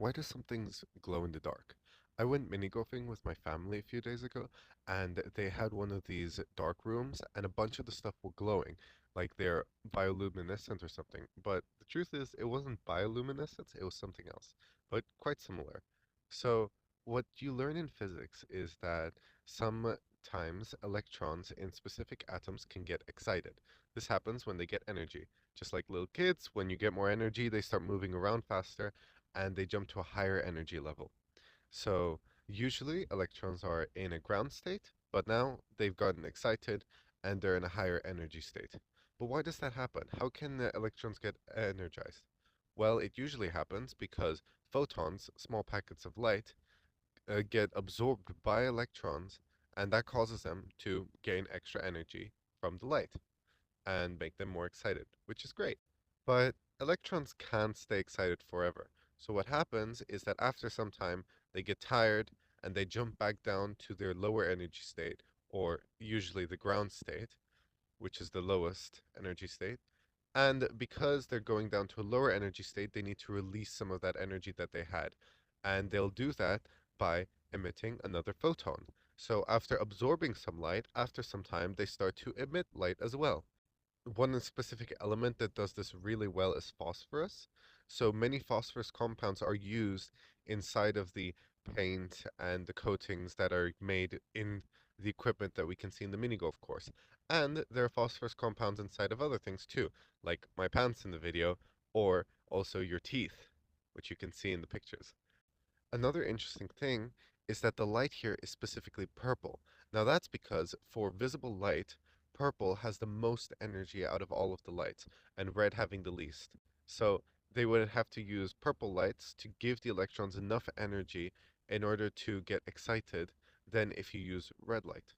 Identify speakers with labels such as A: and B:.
A: Why do some things glow in the dark? I went mini golfing with my family a few days ago, and they had one of these dark rooms, and a bunch of the stuff were glowing, like they're bioluminescent or something. But the truth is, it wasn't bioluminescence, it was something else, but quite similar. So, what you learn in physics is that sometimes electrons in specific atoms can get excited. This happens when they get energy. Just like little kids, when you get more energy, they start moving around faster and they jump to a higher energy level. So usually electrons are in a ground state, but now they've gotten excited and they're in a higher energy state. But why does that happen? How can the electrons get energized? Well, it usually happens because photons, small packets of light, get absorbed by electrons, and that causes them to gain extra energy from the light and make them more excited, which is great. But electrons can't stay excited forever. So what happens is that after some time, they get tired and they jump back down to their lower energy state, or usually the ground state, which is the lowest energy state. And because they're going down to a lower energy state, they need to release some of that energy that they had. And they'll do that by emitting another photon. So after absorbing some light, after some time, they start to emit light as well. One specific element that does this really well is phosphorus. So many phosphorus compounds are used inside of the paint and the coatings that are made in the equipment that we can see in the mini golf course. And there are phosphorus compounds inside of other things too, like my pants in the video, or also your teeth, which you can see in the pictures. Another interesting thing is that the light here is specifically purple. Now that's because for visible light, purple has the most energy out of all of the lights, and red having the least. So they would have to use purple lights to give the electrons enough energy in order to get excited than if you use red light.